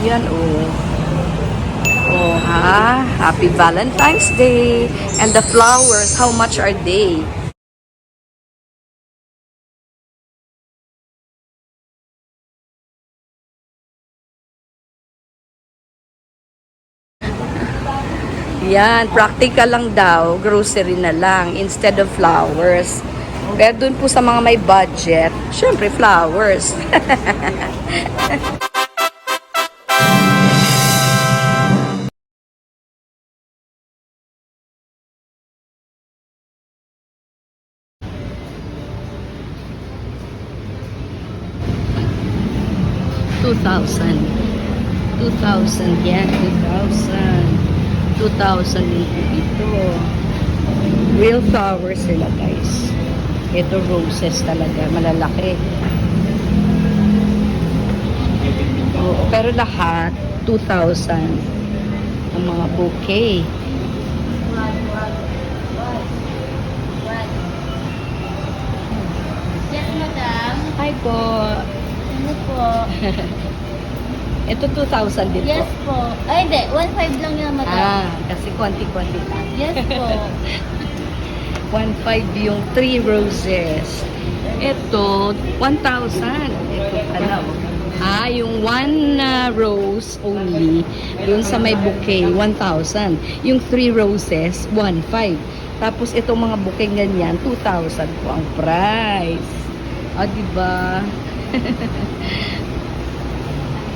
Yan, oh. Oh, ha? Happy Valentine's Day. And the flowers, how much are they? Yan, practical lang daw. Grocery na lang instead of flowers. Pero dun po sa mga may budget, syempre flowers. 2,000. 2,000 yan. 2,000. 2,000 din po ito. Real flowers sila, guys. Ito roses talaga. Malalaki. Oo, pero lahat 2,000 ang mga bouquet. Yes, madam. Hi po. Ano po? Ito 2,000 din Yes po. po. Ay, hindi. 1.5 lang yan, madam. Kasi konti-konti lang. Yes po. 1,500 yung 3 roses. Ito, 1,000. Ito pala. Yung 1 rose only, yun sa may bouquet, 1,000. Yung 3 roses, 1,500. Tapos itong mga bouquet ganyan, 2,000 po ang price. Diba?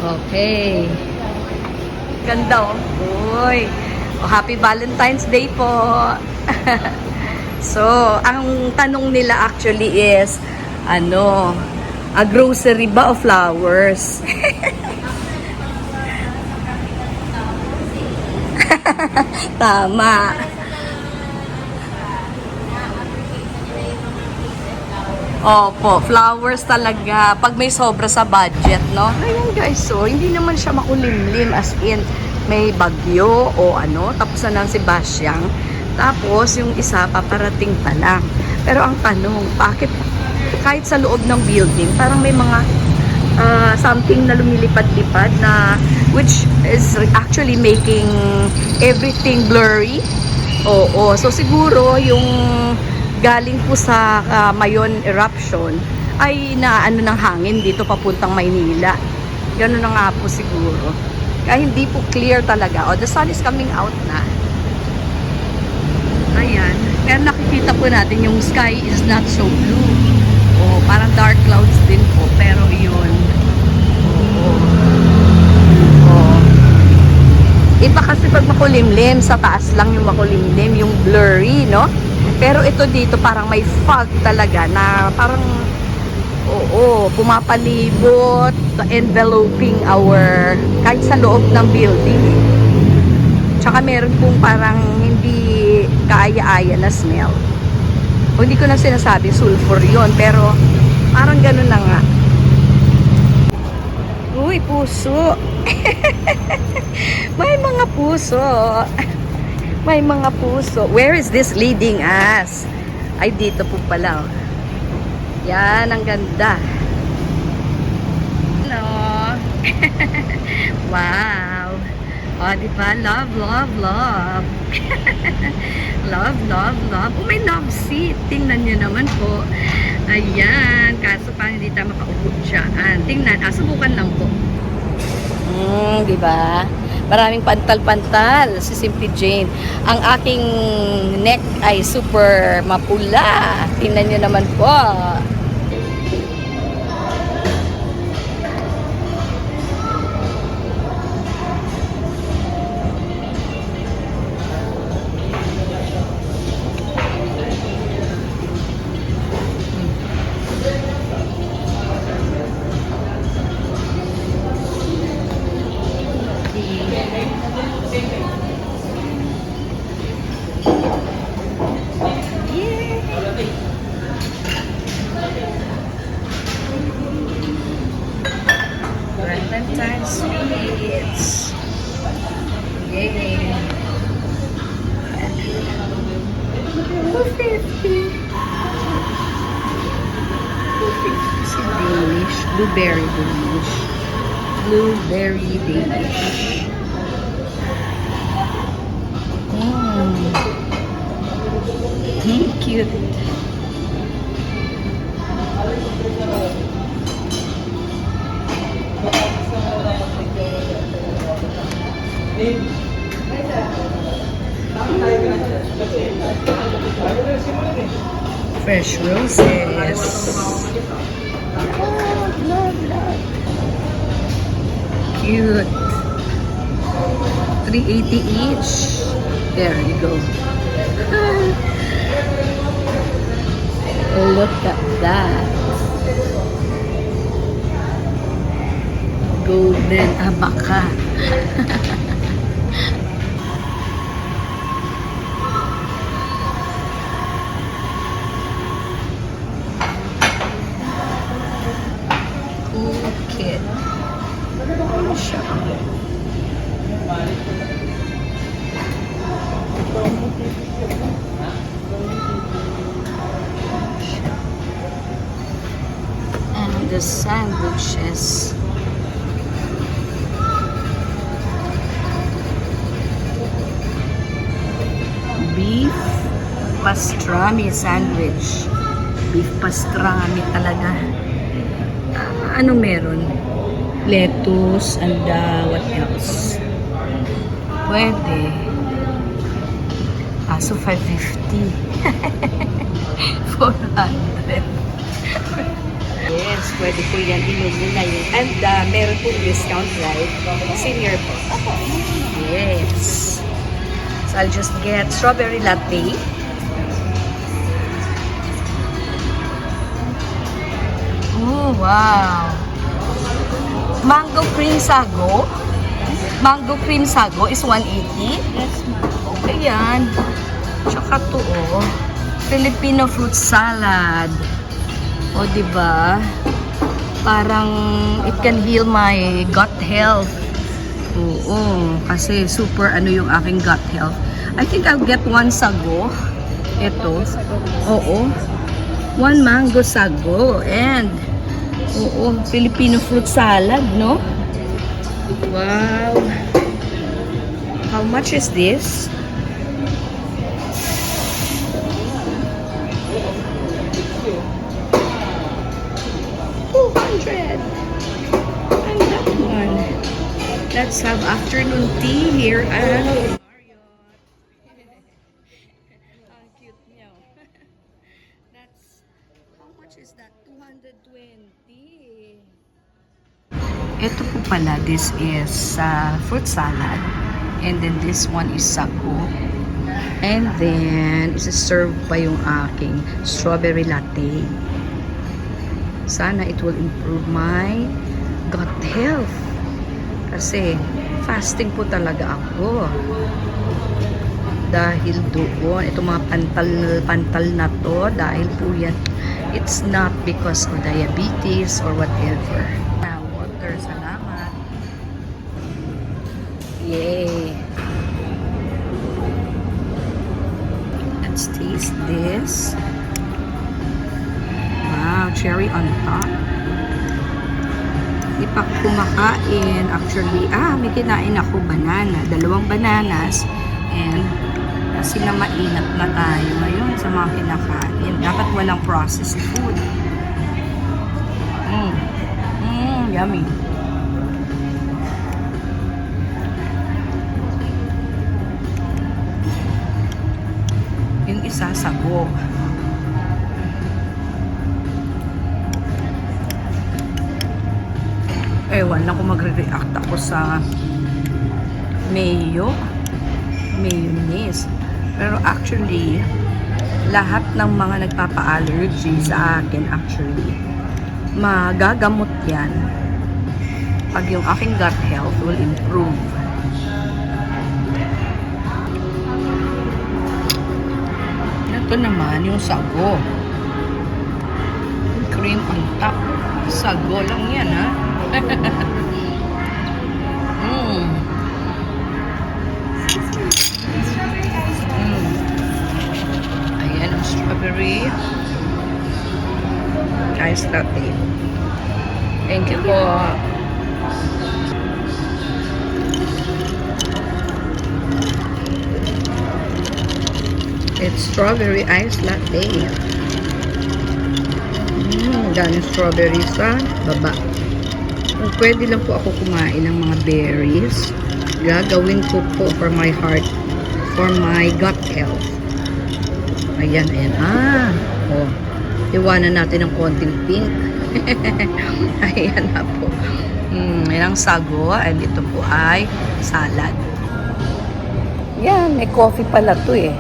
Okay. Ganda, oh. Uy. Happy Valentine's Day po. So, ang tanong nila actually is, a grocery ba o flowers? Tama. Opo, flowers talaga. Pag may sobra sa budget, no? Ayan guys, so hindi naman siya makulimlim as in may bagyo o tapos na ng Sebastian. Tapos yung isa paparating pa lang. Pero ang tanong, bakit kahit sa loob ng building, parang may mga something na lumilipad-lipad na which is actually making everything blurry. Oo, so siguro yung galing po sa Mayon eruption ay naano ng hangin dito papuntang Maynila. Gano'n na nga po siguro. Kaya hindi po clear talaga. The sun is coming out na. Ayan. Pero nakikita po natin yung sky is not so blue. Parang dark clouds din po. Pero yun. Iba kasi pag makulimlim, sa taas lang yung makulimlim, yung blurry, no? Pero ito dito parang may fog talaga na parang pumapalibot, enveloping our kahit sa loob ng building. Tsaka meron pong parang hindi kaaya-aya na smell. Hindi ko na sinasabi sulfur yon, pero parang ganun na nga. Uy, puso. May mga puso. May mga puso. Where is this leading us? Ay, dito po pala. Yan, ang ganda. Hello. Wow. Diba? Love, love, love. Love, love, love. May love seat. Tingnan nyo naman po. Ayan. Kaso pa hindi tayo makaupo dyan. Tingnan. Subukan lang po. Diba? Maraming pantal-pantal si Simply Jane. Ang aking neck ay super mapula. Tingnan nyo naman po. Valentine's sweets. Yay. 250. 250 si Danish. Blueberry Danish. Blueberry delish. Cute. Fresh roses. Cute. 380 each. There you go. Look at that. Golden abaka. Cool kid. Ano siya? And the sandwiches. Beef pastrami sandwich. Beef pastrami talaga. Ano meron? Lettuce and what else? Pwede. So 550. 400. Yes, pwede po yan. Inumin na yun. And meron po discount, right? Senior po. Yes. So I'll just get strawberry latte. Oh, wow. Mango cream sago. Mango cream sago is 180. Yes, ma'am. Okay yan. Tsaka to, Filipino fruit salad. O, diba? Parang it can heal my gut health. Oo, kasi super yung aking gut health. I think I'll get one sago. Ito. Oo. One mango sago. And, Filipino fruit salad, no? Wow. How much is this? $200. And that one. Let's have afternoon tea here at Marriott. Ang cute niya. That's, how much is that? 220. Ito po pala, this is fruit salad. And then this one is sago. And then, isa-serve pa yung aking strawberry latte. Sana it will improve my gut health. Kasi, fasting po talaga ako. Dahil doon, itong mga pantal na to, dahil po yan, it's not because of diabetes or whatever. Water, salamat. Yay! Let's taste this. Wow, cherry on top. Di pa ako kumakain. Actually, may kinain ako banana. 2 bananas. And, kasi na mainat na tayo ngayon sa mga kinakain. Dapat walang processed food. Yummy. Yung isa, sago. Ewan lang kung magre-react ako sa mayonnaise. Pero actually, lahat ng mga nagpapa-allergy sa akin actually, magagamot yan pag yung aking gut health will improve. Ito naman yung sago. Cream on top. Sago lang yan, ha? Ayan ang strawberry ice latte. Thank you po. strawberry ice latte. Daming strawberry sa baba. Kung pwede lang po ako kumain ng mga berries, gagawin ko po for my heart, for my gut health. Ayan, ayan. Oh. Iwanan natin ng konting pink. Ayan na po. Ayan ang sago. And ito po ay salad. Yan, may coffee pala to eh.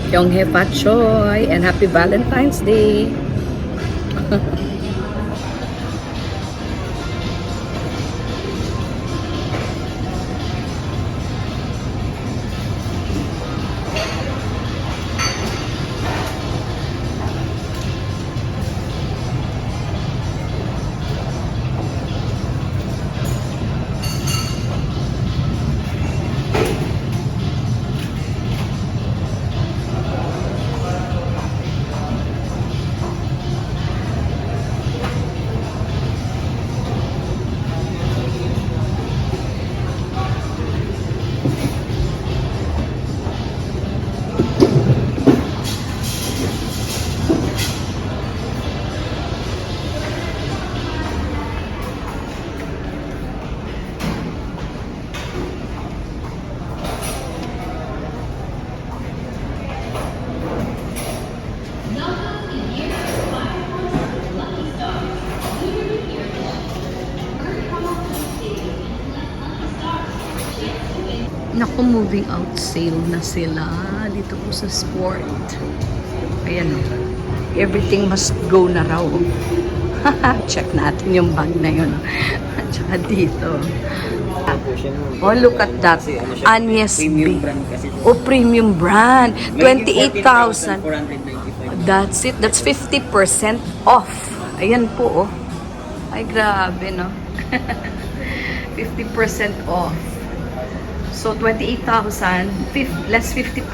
Yonghe Pat Choy and happy Valentine's Day. Naku, moving out sale na sila dito po sa Sport. Ayan o. Everything must go na raw. Check natin yung bag na yun. At saka dito. Oh, look at that. Agnes B. Oh, premium brand. 28,000. That's it. That's 50% off. Ayan po, oh. Ay, grabe, no? 50% off. So, 28,000, less 50%,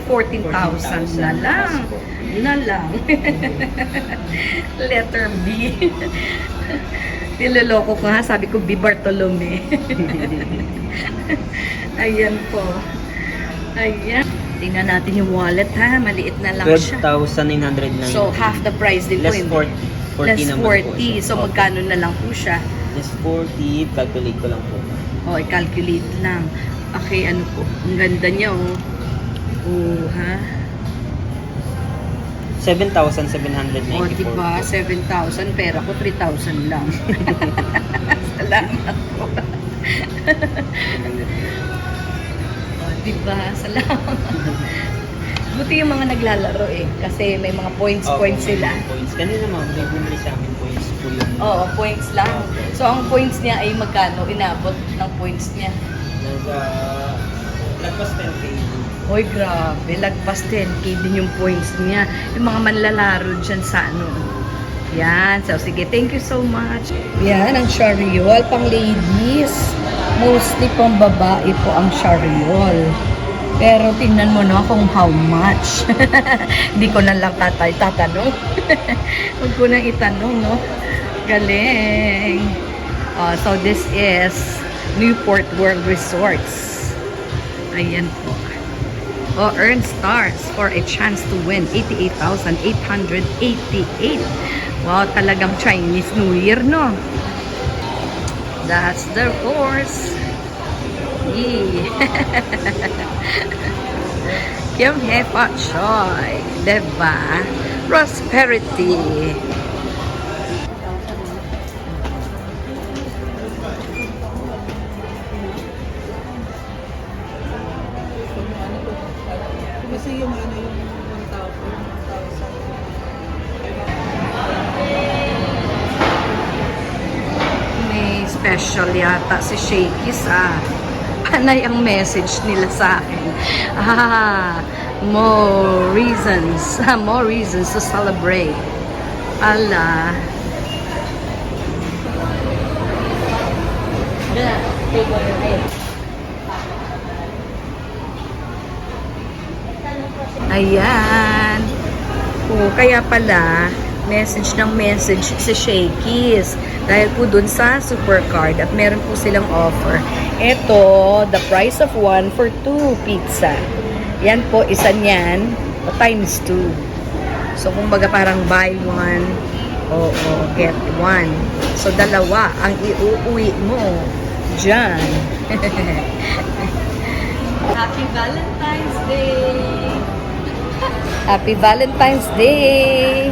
14,000 na lang. Na lang. Letter B. Niloloko ko nga, sabi ko, B. Bartolome. Ayan po. Ayan. Tingnan natin yung wallet, ha? Maliit na lang siya. 12,990. So, half the price din Less po. 40 Less naman po 40. siya. So, magkano na lang po siya? Less 40, calculate ko lang po. O, i-calculate lang. Okay, ano po. Ang ganda niya, oh. Oh, ha? 7,794. O, diba? 7,000. Pera ko, 3,000 lang. Salamat po. O, diba? Salamat. Buti yung mga naglalaro eh. Kasi may mga points sila. Points. Kanina mga may bumili sa amin points po yung... Oo, points lang. So, ang points niya ay magkano? Inabot ng points niya. Lagpas 10K. Hoy, grabe. Lagpas 10K din yung points niya. Yung mga manlalaro dyan sa ano. Yan. So, sige. Thank you so much. Yan, ang Shariol. Pang ladies. Mostly pang babae po ang Shariol. Pero tingnan mo no kung how much. Hindi ko na lang tatanong. Huwag ko nang itanong, no? Galing. So, this is Newport World Resorts. Ayan po. Earn stars for a chance to win 88,888. Wow, talagang Chinese New Year, no? That's the course. Yee. Kim Hepa Choy. Diba? Prosperity. Kasi yung ano yung 1,000. May special yata si Shakey's, Panay ang message nila sa akin. More reasons. More reasons to celebrate. Ala. Ayan. Kaya pala, message ng message si Shakey's dahil po dun sa Supercard at meron po silang offer. Ito, the price of 1 for 2 pizza. Yan po, isa niyan times 2. So, kumbaga parang buy 1, get 1. So, dalawa ang iuuwi mo dyan. Happy Valentine's Day! Happy Valentine's Day!